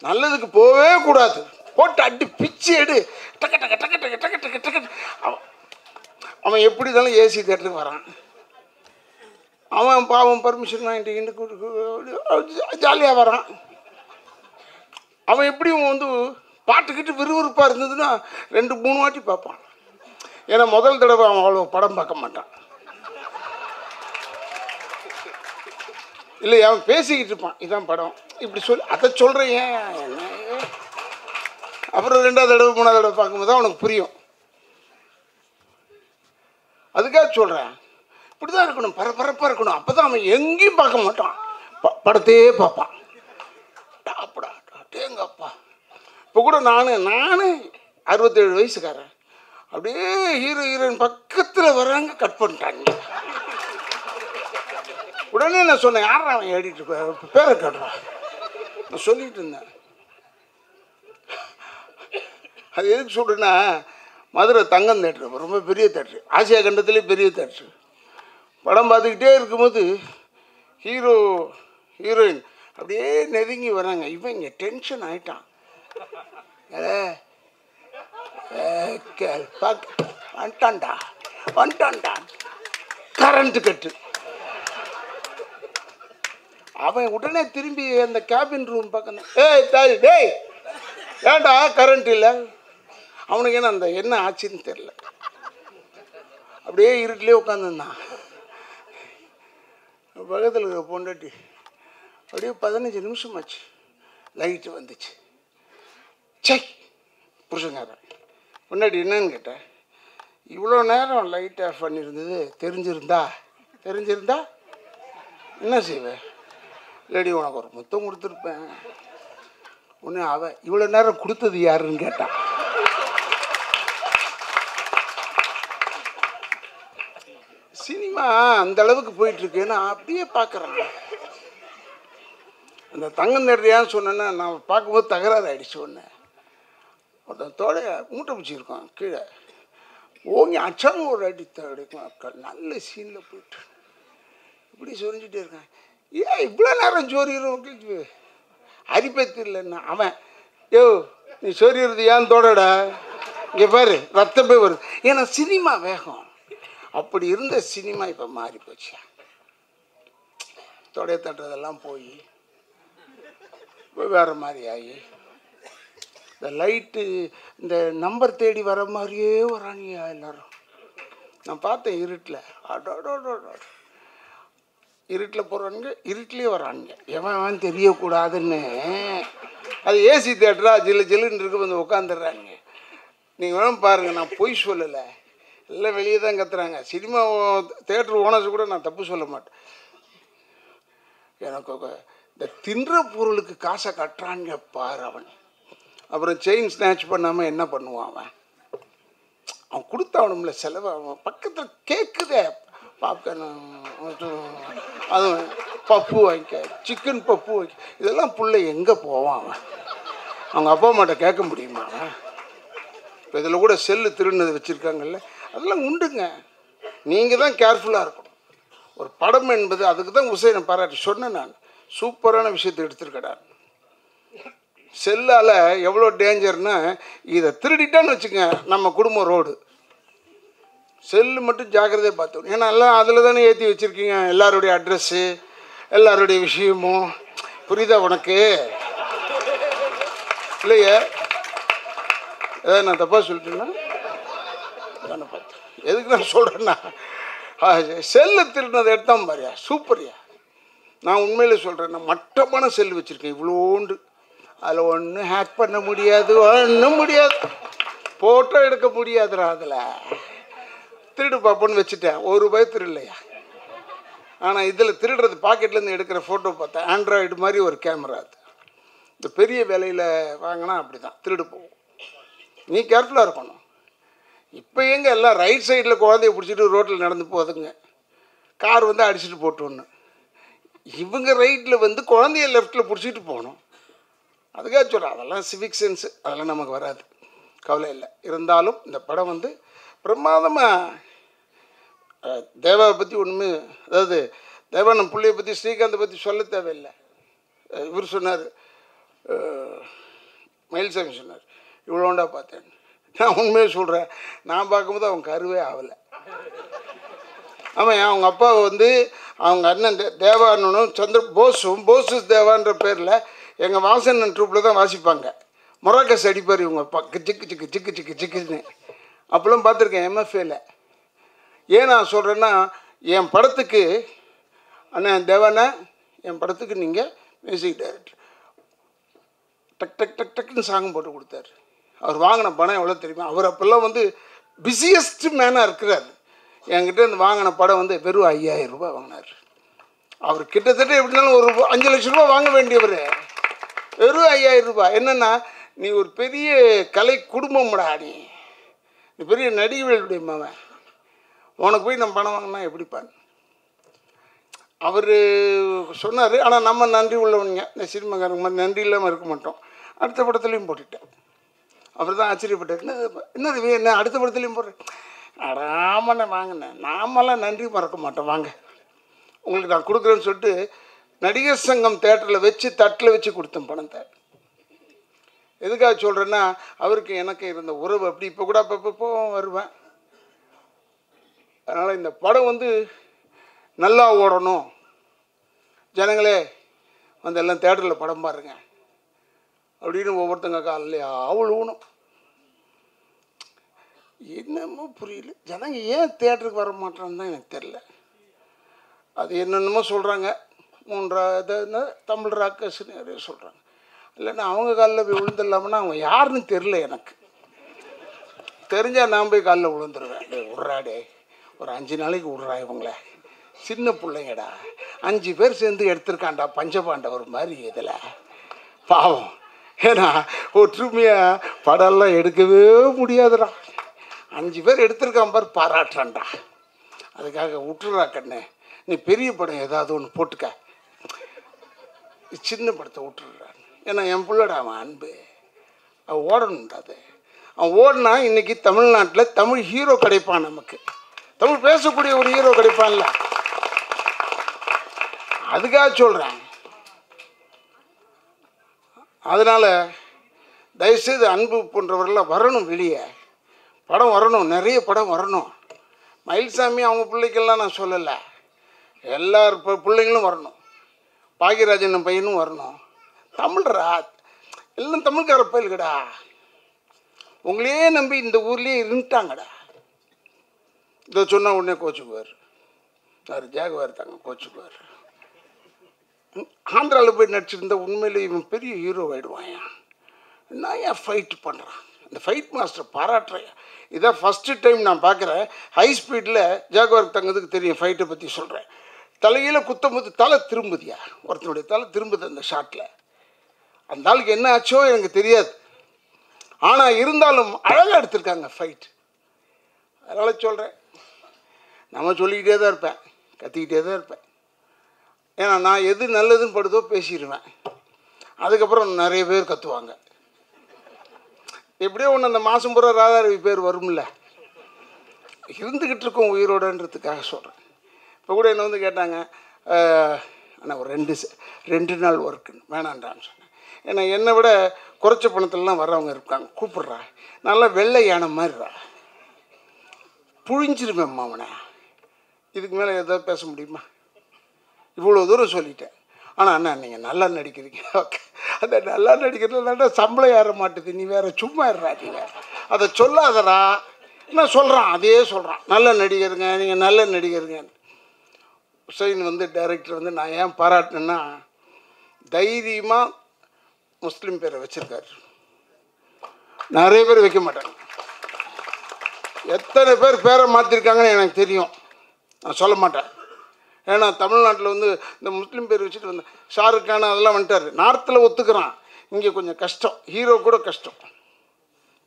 நல்லதுக்கு போகவே கூடாது. போட்டு அடி பிச்சு எடு, டக்க டக்க டக்க டக்க டக்க டக்க டக்க. அவன் எப்படி இருந்தாலும் ஏசி தேட்டருக்கு வரான். அவன் பாவம் பர்மிஷன் வாங்கிட்டு ஜாலியாக வரான். அவன் எப்படி வந்து பாட்டுக்கிட்டு விறுவிறுப்பாக இருந்ததுன்னா 2-3 வாட்டி பார்ப்பான். ஏன்னா முதல் தடவை அவன் அவ்வளோ படம் பார்க்க மாட்டான். இல்லை, அவன் பேசிக்கிட்டு இருப்பான், இதான் படம் இப்படி சொல்லி அதை சொல்கிறேன். ஏன் அப்புறம் 2வது தடவை 3வது தடவை பார்க்கும்போது தான் அவனுக்கு புரியும். அதுக்காக சொல்கிறேன், இப்படி தான் இருக்கணும், பரபரப்பாக இருக்கணும். அப்போ தான் அவன் எங்கேயும் பார்க்க மாட்டான், படத்தையே பார்ப்பான். டாப்படா டேங்கப்பா. இப்போ கூட நான் 67 வயசுக்காரன். அப்படியே ஹீரோயின் பக்கத்தில் வராங்க, கட் பண்ணிட்டாங்க. உடனே நான் சொன்னேன், யாரா அவன் ஏடிட்டு பேரை கட்டுறான். நான் சொல்லிகிட்டு இருந்தேன். அது எதுக்கு சொல்கிறேன்னா, மதுரை தங்கம் தேட்டரு ரொம்ப பெரிய தேட்டரு, ஆசியா கண்டத்துலேயே பெரிய தேட்டரு. படம் பார்த்துக்கிட்டே இருக்கும்போது ஹீரோயின் அப்படியே நெருங்கி வராங்க. இவன் இங்கே டென்ஷன் ஆகிட்டான். வந்துட்டான்டா கரண்ட்டு கட்டு. அவன் உடனே திரும்பி அந்த கேபின் ரூம் பக்கம், டேய் ஏன்டா கரண்ட் இல்லை? அவனுக்கு என்ன ஆச்சுன்னு தெரில. அப்படியே இருட்டிலே உட்காந்துருந்தான். பக்கத்தில் இருக்க பொண்டாட்டி அப்படியே 15 நிமிஷம் ஆச்சு, லைட்டு வந்துச்சு. சை புருஷங்காரன். பொண்டாட்டி என்னன்னு கேட்டேன். இவ்வளோ நேரம் லைட் ஆஃப் பண்ணியிருந்தது தெரிஞ்சிருந்தா என்ன செய்வேன்? இல்லடி உனக்கு ஒரு முத்தம் கொடுத்துருப்பேன். ஒன்று அவன் இவ்வளோ நேரம் கொடுத்தது யாருன்னு கேட்டான். சினிமா அந்த அளவுக்கு போயிட்டுருக்கு. நான் அப்படியே பார்க்குறேன். அந்த தங்கம் நேரடியான்னு சொன்னேன்னா, நான் பார்க்கும்போது தகராறு ஆகிடுச்சு. ஒன்று ஒருத்தன் தோடைய மூட்டை பிடிச்சிருக்கான் கீழே, ஓங்கி அச்சாங்க ஒரு அடி அடிக்கும். நல்ல சீனில் போயிட்டு இப்படி சொரிஞ்சிட்டே இருக்கான். ஏன் இவ்வளோ நேரம் சொரியிறோம் அரிப்பத்து இல்லைன்னா அவன், யோ நீ சொரியிறது ஏன் தோடடா, இங்கே பாரு ரத்தமே வருது. ஏன்னா சினிமா வேகம். அப்படி இருந்த சினிமா இப்போ மாறி போச்சு. தொடைய தட்டுறதெல்லாம் போய் வேறு மாதிரி ஆகி, இந்த லைட்டு இந்த நம்பர் தேடி வர மாதிரியே வராங்க எல்லோரும். நான் பார்த்தேன் இருட்டில். இருட்டில் போகிறானுங்க, இருட்டிலே வரானுங்க. எவன் தெரியக்கூடாதுன்னு. அது ஏசி தேட்டரா ஜில்லுன்னு இருக்கு, வந்து உட்காந்துடுறாங்க. நீங்கள் வேணும் பாருங்கள், நான் பொய் சொல்லலை. எல்லாம் வெளியே தான் கத்துறாங்க. சினிமா தேட்டர் ஓனர்ஸ் கூட நான் தப்பு சொல்ல மாட்டேன். எனக்கு இந்த தின்ற பொருளுக்கு காசை கட்டுறான்னு பாரு அவன். அப்புறம் செயின் ஸ்நாச் பண்ணாமல் என்ன பண்ணுவான் அவன்? அவன் கொடுத்தாவணும்ல செலவு. அவன் பக்கத்தில் கேட்குதே பாப்கார்ன், அது பப்பு வாங்கிக்க, சிக்கன் பப்பு வாங்கிக்க, இதெல்லாம் பிள்ளை எங்கே போவான் அவன்? அவங்க அப்பா அம்மாட்ட கேட்க முடியுமா அவன்? இப்போ இதில் கூட செல்லு திருடுனது வச்சுருக்காங்கல்ல, அதெல்லாம் உண்டுங்க. நீங்கள் தான் கேர்ஃபுல்லாக இருக்கணும். ஒரு படம் என்பது அதுக்கு தான் உசைனை பாராட்டி சொன்னேன் நான். சூப்பரான விஷயத்தை எடுத்துருக்கடா. செல்லால் எவ்வளோ டேஞ்சர்னா, இதை திருடிட்டான்னு வச்சுங்க நம்ம குடும்பம் ரோடு. செல்லு மட்டும் ஜாக்கிரதையாக பார்த்துக்கணும். ஏன்னா எல்லாம் அதில் தானே ஏற்றி வச்சுருக்கீங்க, எல்லாருடைய அட்ரெஸ்ஸு, எல்லாருடைய விஷயமும். புரியுதா உனக்கு? இல்லையே, ஏதாவது நான் தப்பாக சொல்லிட்டேன்னா தானே பார்த்தேன். எதுக்கு நான் சொல்கிறேன்னா, செல்லு திருடினதை எடுத்தான் பாரியா, சூப்பரியா. நான் உண்மையில் சொல்கிறேன், நான் மட்டமான செல்லு வச்சுருக்கேன், இவ்வளோண்டு. அதில் ஒன்றும் ஹேக் பண்ண முடியாது, ஒன்றும் முடியாது, ஃபோட்டோ எடுக்க முடியாதுடா. அதில் திருடு பார்ப்போன்னு வச்சுட்டேன், ₹1 திருடலையா. ஆனால் இதில் திருடுறது பாக்கெட்லேருந்து எடுக்கிற ஃபோட்டோ பார்த்தேன், ஆண்ட்ராய்டு மாதிரி ஒரு கேமரா. அது இந்த பெரிய வேலையில் வாங்கினா அப்படி தான் திருடு போகும். நீ கேர்ஃபுல்லாக இருக்கணும். இப்போ எங்கே எல்லாம் ரைட் சைடில் குழந்தைய பிடிச்சிட்டு ரோட்டில் நடந்து போகுதுங்க. கார் வந்து அடிச்சுட்டு போட்டு ஒன்று. இவங்க ரைட்டில் வந்து குழந்தைய லெஃப்ட்டில் பிடிச்சிட்டு போகணும். அதுக்காக சொல்கிறேன், அதெல்லாம் சிவிக் சென்ஸு, அதெல்லாம் நமக்கு வராது, கவலை இல்லை. இருந்தாலும் இந்த படம் வந்து பிரமாதமாக தேவாவை பற்றி ஒன்றுமே, அதாவது தேவானந்த பிள்ளையை பற்றி, ஸ்ரீகாந்தை பற்றி சொல்ல தேவையில்லை. இவர் சொன்னார், மயில்சாமி சொன்னார், இவ்வளோண்டா பார்த்தேன். நான் உண்மையாக சொல்கிறேன், நான் பார்க்கும்போது அவன் கருவே ஆகலை. ஆமாம், அவங்க அப்பா வந்து அவங்க அண்ணன் தேவானனும் போஸஸ் தேவான்ற பேரில் எங்கள் வாசன் ட்ரூப்பில் தான் வாசிப்பாங்க. மொராக்கஸ் அடிப்பார் இவங்க அப்பா, சிக்கு சிக்கு சிக்கு சிக்கு சிக்குன்னு. அப்போல்லாம் பார்த்துருக்கேன் எம்எஃப்ஏல. ஏன் நான் சொல்கிறேன்னா, என் படத்துக்கு அண்ணன் தேவானா, என் படத்துக்கு நீங்கள் மியூசிக் டைரக்டர் டக் டக் டக் டக்குன்னு சாங் போட்டு கொடுத்தாரு. அவர் வாங்கின பணம் எவ்வளோ தெரியுமா? அவர் அப்போல்லாம் வந்து பிஸியஸ்ட் மேனாக இருக்கிறார். என்கிட்ட இருந்து வாங்கின படம் வந்து வெறும் ₹5000 வாங்கினார். அவர் கிட்டத்தட்ட எப்படினாலும் ஒரு ₹5 லட்சம் வாங்க வேண்டியவர், வெறும் ₹5000. என்னென்னா, நீ ஒரு பெரிய கலை குடும்பம்டா, நீ பெரிய நடிகர்களுடைய மகன், உனக்கு போய் நம்ம பணம் வாங்கினா எப்படிப்பான்? அவர் சொன்னார். ஆனால் நம்ம நன்றி உள்ளவங்க, இந்த சினிமாக்காரங்க மாதிரி நன்றி இல்லாமல் இருக்க மாட்டோம். அடுத்த படத்துலையும் போட்டுட்டேன். அவர் தான் ஆச்சரியப்பட்டார், என்னது என்ன அடுத்த படத்துலையும் போடுறேன். ஆமாண்ணே வாங்கினேன், நாமெல்லாம் நன்றி மறக்க மாட்டோம், வாங்க உங்களுக்கு நான் கொடுக்குறேன்னு சொல்லிட்டு நடிகர் சங்கம் தேட்டரில் வச்சு தட்டில் வச்சு கொடுத்தேன் பணத்தை. எதுக்காக சொல்கிறேன்னா, அவருக்கு எனக்கு இருந்த உறவு அப்படி. இப்போ கூட அப்பப்போ வருவேன். அதனால் இந்த படம் வந்து நல்லா ஓடணும், ஜனங்களே வந்து எல்லாம் தேட்டரில் படம் பாருங்க அப்படின்னு ஒவ்வொருத்தங்க காலையிலையா விழுவணும். என்னமோ புரியல, ஜனங்க ஏன் தேட்டருக்கு வர மாட்டேறான்னு தான் எனக்கு தெரில. அது என்னென்னமோ சொல்கிறாங்க, 3 தமிழ் ராக்கர்ஸ்ன்னு நிறைய சொல்கிறாங்க. இல்லைன்னா அவங்க காலில் போய் விழுந்துடலாம்னா அவங்க யாருன்னு தெரில எனக்கு. தெரிஞ்சால் நான் போய் காலில் விழுந்துருவேன். விட்றாடே, ஒரு 5 நாளைக்கு விட்றா, இவங்கள சின்ன பிள்ளைங்கடா, 5 பேர் சேர்ந்து எடுத்திருக்காண்டா பஞ்சபாண்டவர் மாதிரி. இதில் பாவம், ஏன்னா ஒற்றுமையாக படம்லாம் எடுக்கவே முடியாதுடா. 5 பேர் எடுத்திருக்கான் பார், பாராட்டுறான்டா. அதுக்காக விட்டுறா கண்ணு, நீ பெரிய படம் ஏதாவது ஒன்று போட்டுக்க, சின்ன படத்தை விட்டுறான். ஏன்னா என் பிள்ளடா அவன், அன்பு அவன் ஓடணும்டா. அது அவன் ஓடினா இன்றைக்கி தமிழ்நாட்டில் தமிழ் ஹீரோ கிடைப்பான், நமக்கு தமிழ் பேசக்கூடிய ஒரு ஹீரோ கிடைப்பான்ல. அதுக்காக சொல்கிறேன். அதனால் தயவுசெய்து அன்பு போன்றவர்கள்லாம் வரணும், வெளியே படம் வரணும், நிறைய படம் வரணும். மயில்சாமி அவங்க பிள்ளைக்கெல்லாம் நான் சொல்லலை, எல்லார் பிள்ளைங்களும் வரணும். பாக்யராஜன் பையனும் வரணும். தமிழ்ரா, எல்லாம் தமிழ்கார பயில்கடா. உங்களையே நம்பி இந்த ஊர்லேயே இருந்துட்டாங்கடா. இதை சொன்னால் உடனே கோச்சுக்குவார், அவர் ஜாகுவார் தாங்க கோச்சுக்குவார். ஆந்திராவில் போய் நடிச்சிருந்தா உண்மையிலே இவன் பெரிய ஹீரோ ஆகிடுவான். நான் ஏன் ஃபைட் பண்ணுறான், அந்த ஃபைட் மாஸ்டர் பாராட்டுறேன். இதான் ஃபஸ்ட்டு டைம் நான் பார்க்குறேன். ஹை ஸ்பீடில் ஜாகுவார் தங்கத்துக்கு தெரியும் ஃபைட்டை பற்றி சொல்கிறேன். தலையில் குத்தம்போது தலை திரும்புதியா, ஒருத்தனுடைய தலை திரும்புது அந்த ஷாட்டில். அந்த ஆளுக்கு என்ன ஆச்சோ எனக்கு தெரியாது. ஆனால் இருந்தாலும் அழகாக எடுத்திருக்காங்க ஃபைட். அதனால் சொல்கிறேன், நம்ம சொல்லிக்கிட்டே தான் இருப்பேன், கத்திக்கிட்டே தான் இருப்பேன். ஏன்னா நான் எது நல்லதுன்னு படுதோ பேசிடுவேன். அதுக்கப்புறம் நிறைய பேர் கத்துவாங்க. எப்படியோ ஒன்று அந்த மாதம் பூரா ராதாரவி பேர் வரும்ல, இருந்துக்கிட்டு இருக்கோம் உயிரோடன்றதுக்காக சொல்கிறேன். இப்போ கூட என்ன வந்து கேட்டாங்க, ஆனால் ஒரு 2 நாள் ஒர்க்குன்னு வேணான்டான்னு சொன்னேன். ஏன்னா என்னை விட குறைச்ச பணத்துலலாம் வர்றவங்க இருக்காங்க, கூப்பிட்றா, நல்லா வெள்ளை யானை மாதிரிடா, புழிஞ்சிருவேன் அவனை. இதுக்கு மேலே எதாவது பேச முடியுமா? இவ்வளோ தூரம் சொல்லிட்டேன். ஆனால் அண்ணா நீங்கள் நல்லா நடிக்கிறீங்க. ஓகே, அந்த நல்லா நடிக்கிறதுனால சம்பளம் ஏற மாட்டுது, நீ வேறு சும்மா ஏறா, நீ வேறு அதை சொல்லாதடா. நான் சொல்கிறான், அதே சொல்கிறான், நல்ல நடிகருங்க, நீங்கள் நல்ல நடிகருங்க. ஹுசைன் வந்து டைரக்டர் வந்து நான் ஏன் பாராட்டினேன்னா, தைரியமாக முஸ்லீம் பேரை வச்சுருக்காரு. நிறைய பேர் வைக்க மாட்டாங்க. எத்தனை பேர் பேரை மாற்றிருக்காங்கன்னு எனக்கு தெரியும், நான் சொல்ல மாட்டேன். ஏன்னா தமிழ்நாட்டில் வந்து இந்த முஸ்லீம் பேர் வச்சுட்டு வந்து ஷாருக் கான் அதெல்லாம் வந்துட்டார். நார்த்தில் ஒத்துக்கிறான், இங்கே கொஞ்சம் கஷ்டம், ஹீரோ கூட கஷ்டம்.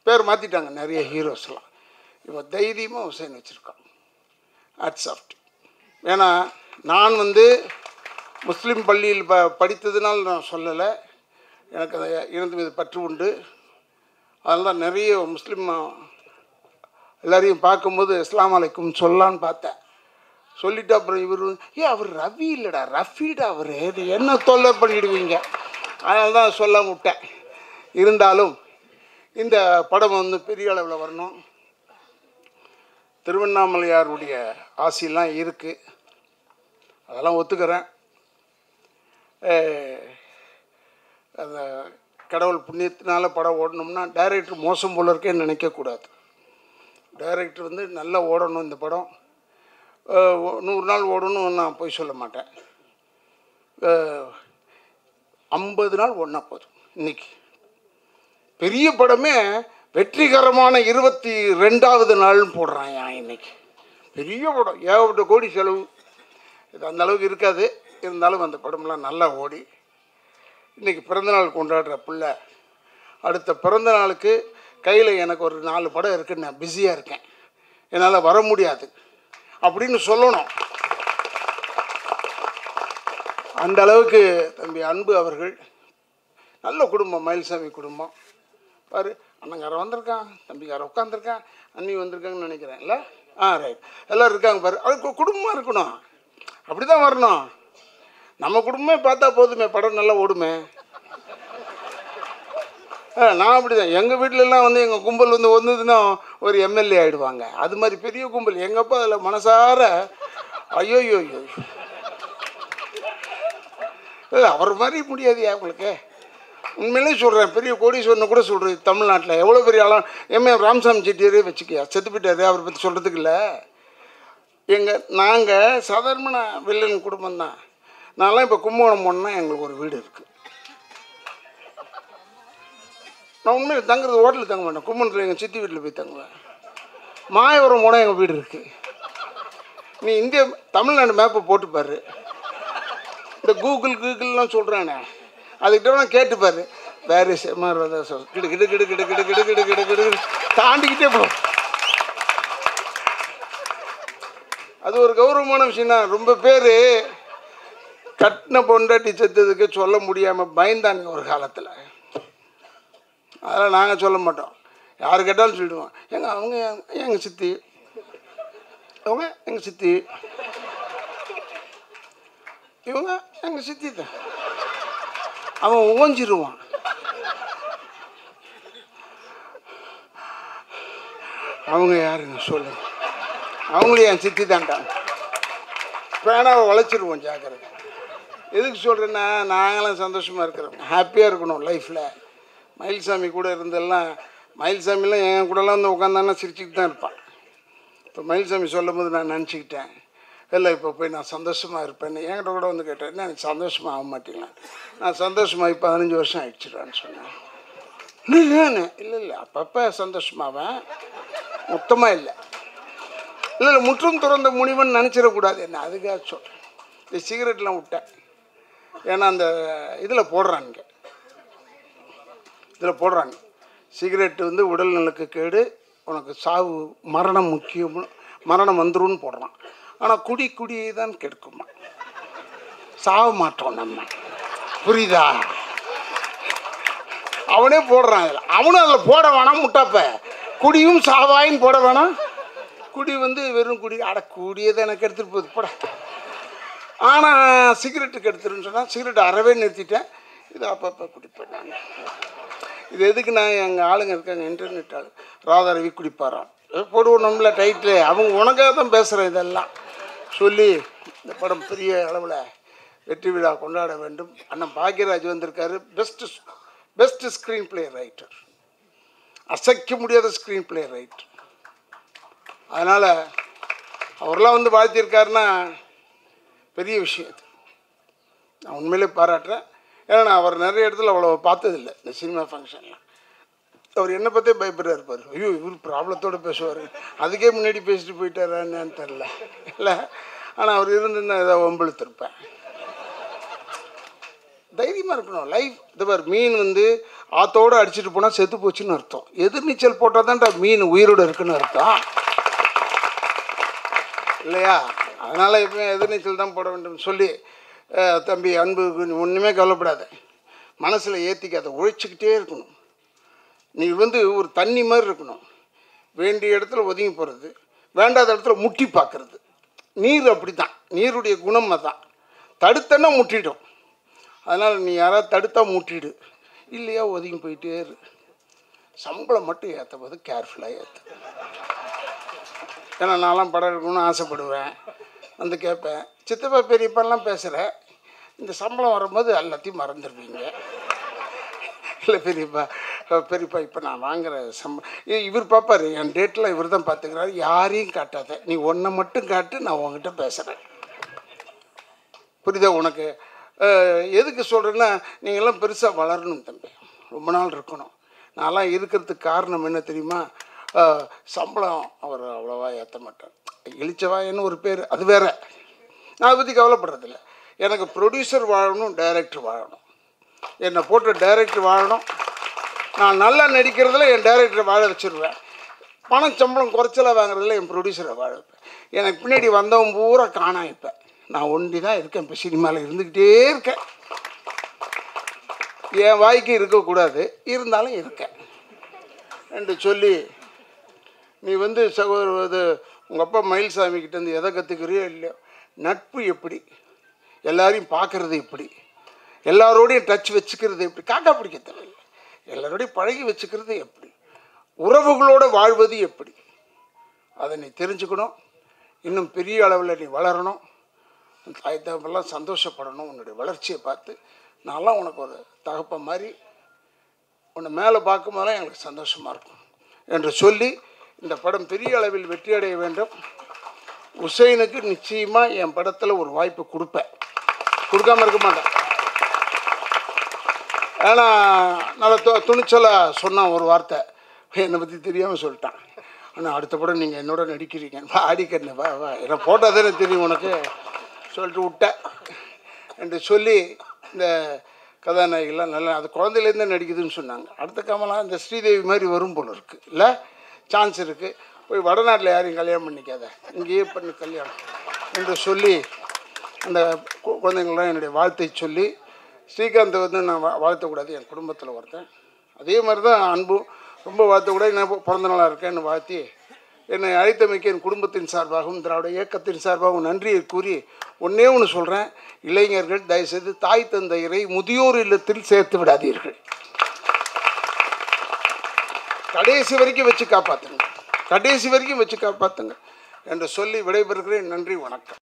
பேர் மாற்றிட்டாங்க நிறைய ஹீரோஸ்லாம். இப்போ தைரியமாக ஹுசைன் வச்சுருக்கான். Hats off. ஏன்னா நான் வந்து முஸ்லீம் பள்ளியில் படித்ததுனால நான் சொல்லலை, எனக்கு அதை இனத்து மீது பற்று உண்டு. அதனால தான் நிறைய முஸ்லீம் எல்லாரையும் பார்க்கும்போது அஸ்ஸலாமு அலைக்கும் சொல்லலான்னு பார்த்தேன். சொல்லிவிட்டு அப்புறம் இவர் அவர் ரவி இல்லைடா, ரஃபீடா, அவர் இது என்ன தொல்லை பண்ணிவிடுவீங்க, அதனால தான் சொல்ல விட்டேன். இருந்தாலும் இந்த படம் வந்து பெரிய அளவில் வரணும். திருவண்ணாமலையாருடைய ஆசையெல்லாம் இருக்குது, அதெல்லாம் ஒத்துக்கிறேன். அந்த கடவுள் புண்ணியத்தினால படம் ஓடணும்னா டைரக்டர் மோசம் போல இருக்கேன்னு நினைக்கக்கூடாது. டைரக்டர் வந்து நல்லா ஓடணும். இந்த படம் 100 நாள் ஓடணும் நான் போய் சொல்ல மாட்டேன். 50 நாள் ஓடினா போதும். இன்றைக்கி பெரிய படமே வெற்றிகரமான 22வது நாள்னு போடுறான். இன்னைக்கு பெரிய படம், ஏகப்பட்ட கோடி செலவு. இது அந்த அளவுக்கு இருக்காது, இருந்தாலும் அந்த படம்லாம் நல்லா ஓடி இன்றைக்கி பிறந்தநாள் கொண்டாடுற பிள்ளை அடுத்த பிறந்த நாளுக்கு கையில் எனக்கு ஒரு 4 படம் இருக்குன்னு நான் பிஸியாக இருக்கேன், என்னால் வர முடியாது அப்படின்னு சொல்லணும். அந்த அளவுக்கு தம்பி அன்பு அவர்கள் நல்ல குடும்பம், மயில்சாமி குடும்பம். பாரு, அண்ணங்காரன் வந்திருக்கான், தம்பிக்காரன் உட்காந்துருக்கான், அண்ணி வந்திருக்காங்கன்னு நினைக்கிறேன். இல்லை ரைட், எல்லோரும் இருக்காங்க பாரு. அது குடும்பமாக இருக்கணும், அப்படி தான் வரணும். நம்ம குடும்பமே பார்த்தா போதுமே, படம் நல்லா ஓடுமே. நான் அப்படி தான், எங்கள் வீட்டிலலாம் வந்து எங்கள் கும்பல் வந்து வந்ததுன்னா ஒரு எம்எல்ஏ ஆகிடுவாங்க. அது மாதிரி பெரிய கும்பல் எங்கள் அப்பா அதில் மனசார ஐயோ அவர் மாதிரி முடியாதுயா உங்களுக்கு. உண்மையிலே சொல்கிறேன், பெரிய கோடீஸ்வரனை கூட சொல்கிறது தமிழ்நாட்டில் எவ்வளோ பெரிய ஆளாம். எம்ஏ ராமசாமி செட்டியாரே வச்சுக்கியா, செத்து போயிட்டாரு, அவரை பற்றி சொல்கிறதுக்கு இல்லை. நாங்கள் சாதாரண வில்லன் குடும்பம் தான். நான்லாம் இப்போ கும்பகோணம் போனோன்னா எங்களுக்கு ஒரு வீடு இருக்குது. நான் உண்மையில் தங்குறது ஹோட்டலில் தங்க மாட்டேன், கும்பகோணத்தில் எங்கள் சித்தி வீட்டில் போய் தங்குவேன். மாயவரம் போனால் எங்கள் வீடு இருக்குது. நீ தமிழ்நாடு மேப்பை போட்டுப்பாரு, இந்த கூகுள்லாம் சொல்கிறானே அதுக்கிட்ட கேட்டுப்பாரு, வேறு மாதிரி சொல் கிடு கிடு கிடு கிடு கிடு கிடு கிடு கிடு கிடு தாண்டிக்கிட்டே போகும். அது ஒரு கௌரவமான விஷயம் தான். ரொம்ப பேர் கட்டின பொண்டாட்டி செத்ததுக்கு சொல்ல முடியாமல் பயந்தாங்க ஒரு காலத்தில். அதெல்லாம் நாங்கள் சொல்ல மாட்டோம், யார் கேட்டாலும் சொல்லிடுவோம். அவங்க எங்கள் சித்தி, அவங்க எங்கள் சித்தி, இவங்க எங்கள் சித்தி தான். அவன் ஓஞ்சிருவான். அவங்க யாருங்க சொல்லுங்க, அவங்களும் என் சித்தி தான்டா. பேனாவை வளைச்சிருவோம், ஜாக்கிரதை. எதுக்கு சொல்கிறேன்னா, நாங்களாம் சந்தோஷமாக இருக்கிறோம், ஹாப்பியாக இருக்கணும் லைஃப்பில். மயில்சாமி கூட இருந்தெல்லாம், மயில்சாமிலாம் என் கூடலாம் வந்து உட்காந்தானா சிரிச்சுக்கிட்டு தான் இருப்பான். இப்போ மயில்சாமி சொல்லும் போது நான் நினச்சிக்கிட்டேன், இல்லை இப்போ போய் நான் சந்தோஷமாக இருப்பேன்னு. என்கிட்ட கூட வந்து கேட்டேன், எனக்கு சந்தோஷமாக ஆக மாட்டேங்களா. நான் சந்தோஷமாகி 15 வருஷம் ஆகிடுச்சிடான்னு சொன்னேன். இல்லைன்னு இல்லை அப்பப்போ சந்தோஷமாவேன், மொத்தமாக இல்லை. இல்லை முற்றும் துறந்த முனிவன் நினச்சிடக்கூடாது என்ன, அதுக்காக சொல்கிறேன். இந்த சிகரெட்லாம் விட்டேன், ஏன்னா அந்த இதில் போடுறானுங்க, சிகரெட்டு வந்து உடல் நலக்கு கேடு, உனக்கு சாவு மரணம் முக்கியம், மரணம் வந்துரும்னு போடுறான். ஆனால் குடியை தான் கெடுக்குமா, சாவ மாட்டோம் நம்ம, புரியுதா? அவனே போடுறான், அவனும் அதில் போட வேணாம் முட்டாப்ப, குடியும் சாவாயின்னு போட வேணாம். குடி வந்து வெறும் குடி, குடியை தான் எனக்கு எடுத்துகிட்டு போகுது போட. ஆனால் சிகரெட்டுக்கு எடுத்துருன்னு சொன்னால் சிகரெட் அறவே நிறுத்திட்டேன். இது அப்பப்போ குடிப்பேன் நான். இது எதுக்கு நான் எங்கள் ஆளுங்க இருக்காங்க, இன்டர்நெட் ஆளு, ராதாரவி குடிப்பாராம் போடுவோம் நம்மள டைட்டில். அவங்க உனக்காக தான் பேசுகிறேன் இதெல்லாம் சொல்லி இந்த படம் பெரிய அளவில் வெற்றி விழா கொண்டாட வேண்டும். அண்ணன் பாக்யராஜ் வந்திருக்காரு, பெஸ்ட் ஸ்க்ரீன் பிளே ரைட்டர், அசைக்க முடியாத ஸ்க்ரீன் பிளே ரைட்டர். அதனால் அவரெல்லாம் வந்து வாழ்த்தியிருக்காருன்னா பெரிய விஷயம் இது, நான் உண்மையிலே பாராட்டுறேன். ஏன்னா நான் அவர் நிறைய இடத்துல அவ்வளோ பார்த்ததில்லை இந்த சினிமா ஃபங்க்ஷனில். அவர் என்னை பற்றியே பயப்படுறாரு இருப்பார், ஐயோ இவர் ப்ராப்ளத்தோடு பேசுவார், அதுக்கே முன்னாடி பேசிட்டு போயிட்டாரான்னு தெரில இல்லை. ஆனால் அவர் இருந்துன்னா ஏதாவது ஒம்பழுத்திருப்பேன். தைரியமாக இருக்கணும் லைஃப். இந்த மாதிரி மீன் வந்து ஆற்றோடு அடிச்சுட்டு போனால் செத்து போச்சுன்னு அர்த்தம், எதிர்நீச்சல் போட்டால் தான்டா மீன் உயிரோடு இருக்குன்னு அர்த்தம் இல்லையா? அதனால் இப்போ எதிர்நீச்சல் தான் போட வேண்டும் சொல்லி, தம்பி அன்பு ஒன்றுமே கவலைப்படாத, மனசில் ஏற்றிக்காத, உழைச்சிக்கிட்டே இருக்கணும். நீ வந்து ஒரு தண்ணி மாதிரி இருக்கணும், வேண்டிய இடத்துல ஒதுங்கி போகிறது, வேண்டாத இடத்துல முட்டி பார்க்குறது. நீர் அப்படி தான், நீருடைய குணம் அதுதான், தடுத்தன்னா முட்டிடும். அதனால் நீ யாராவது தடுத்தா முட்டிடு, இல்லையா ஒதுங்கி போயிட்டே இரு. சம்பளம் மட்டும் ஏற்ற போது கேர்ஃபுல்லாக ஏற்று. ஏன்னா நான்லாம் படம் எடுக்கணும்னு ஆசைப்படுவேன், வந்து கேட்பேன், சித்தப்பா பெரியப்பாலாம் பேசுகிறேன், இந்த சம்பளம் வரும்போது எல்லாத்தையும் மறந்துடுவீங்க. இல்லை பெரியப்பா இப்போ நான் வாங்குகிற இவர் பார்ப்பார், என் டேட்டில் இவர் தான் பார்த்துக்கிறாரு, யாரையும் காட்டாத, நீ ஒன்றை மட்டும் காட்டு, நான் உங்ககிட்ட பேசுகிறேன். புரியுதா உனக்கு? எதுக்கு சொல்கிறேன்னா, நீங்கள்லாம் பெருசாக வளரணும் தம்பி, ரொம்ப நாள் இருக்கணும். நான்லாம் இருக்கிறதுக்கு காரணம் என்ன தெரியுமா? சம்பளம் அவர் அவ்வளோவா ஏற்ற மாட்டார், இழிச்சவாயன்னு ஒரு பேர், அது வேற, நான் அதை பற்றி கவலைப்படுறதில்ல. எனக்கு ப்ரொடியூசர் வாழணும், டைரக்டர் வாழணும், என்னை போட்ட டைரக்டர் வாழணும். நான் நல்லா நடிக்கிறதுல என் டைரக்டரை வாழ வச்சுருவேன், பணம் சம்பளம் குறைச்சலாக வாங்குறதுல என் ப்ரொடியூசரை வாழ வைப்பேன். எனக்கு பின்னாடி வந்தவன் பூரா காணாம், இப்போ நான் ஒண்டி தான் இருக்கேன், இப்போ சினிமாவில் இருந்துக்கிட்டே இருக்கேன். என் வாய்க்கு இருக்கக்கூடாது, இருந்தாலும் இருக்கேன் என்று சொல்லி, நீ வந்து சகோதரர் இது உங்கள் அப்பா மயில்சாமிக்கிட்டேருந்து எதை கற்றுக்கிறியோ இல்லையோ, நட்பு எப்படி, எல்லாரையும் பார்க்குறது எப்படி, எல்லாரோடையும் டச் வச்சுக்கிறது எப்படி, காக்கா பிடிக்க தேவையில்லை, எல்லாரோடையும் பழகி வச்சுக்கிறது எப்படி, உறவுகளோடு வாழ்வது எப்படி, அதை நீ தெரிஞ்சுக்கணும். இன்னும் பெரிய அளவில் நீ வளரணும், தாய் தகப்பெல்லாம் சந்தோஷப்படணும் உன்னுடைய வளர்ச்சியை பார்த்து. நான்லாம் உனக்கு ஒரு தகப்பன் மாதிரி, உன்னை மேலே பார்க்கும் போதெல்லாம் எனக்கு சந்தோஷமாக இருக்கும் என்று சொல்லி, இந்த படம் பெரிய அளவில் வெற்றி அடைய வேண்டும். உசைனுக்கு நிச்சயமாக என் படத்தில் ஒரு வாய்ப்பு கொடுப்பேன், கொடுக்காமல் இருக்க மாட்டேன். ஏன்னா நல்லா துணிச்சலாக சொன்னான் ஒரு வார்த்தை, என்னை பற்றி தெரியாமல் சொல்லிட்டான், ஆனால் அடுத்த படம் நீங்கள் என்னோட நடிக்கிறீங்க, அடிக்கண்ணு வா வா, என்னை போட்டால் தானே தெரியும் உனக்கு சொல்லிட்டு விட்டேன் என்று சொல்லி, இந்த கதாநாயகிலாம் நல்லா அது குழந்தையிலேருந்து நடிக்குதுன்னு சொன்னாங்க. அடுத்த கமலா இந்த ஸ்ரீதேவி மாதிரி வரும் போல இருக்குது, இல்லை சான்ஸ் இருக்குது. போய் வடநாட்டில் யாரையும் கல்யாணம் பண்ணிக்காத, இங்கேயே பண்ணி கல்யாணம் என்று சொல்லி அந்த குழந்தைங்களாம் என்னுடைய வாழ்த்தை சொல்லி, ஸ்ரீகாந்தை வந்து நான் வாழ்த்தக்கூடாது, என் குடும்பத்தில் ஒருத்தன், அதே மாதிரி தான் அன்பும் ரொம்ப வாழ்த்தக்கூடாது, நான் பிறந்த நாளாக இருக்கேன்னு வாழ்த்தி, என்னை அழைத்தமைக்கு என் குடும்பத்தின் சார்பாகவும் திராவிட இயக்கத்தின் சார்பாகவும் நன்றியை கூறி ஒன்றே ஒன்று சொல்கிறேன், இளைஞர்கள் தயவுசெய்து தாய் தந்தையரை முதியோர் இல்லத்தில் சேர்த்து விடாதீர்கள், கடைசி வரைக்கும் வச்சு காப்பாற்றுங்க, கடைசி வரைக்கும் வச்சு காப்பாற்றுங்க என்று சொல்லி விடைபெறுகிறேன். நன்றி, வணக்கம்.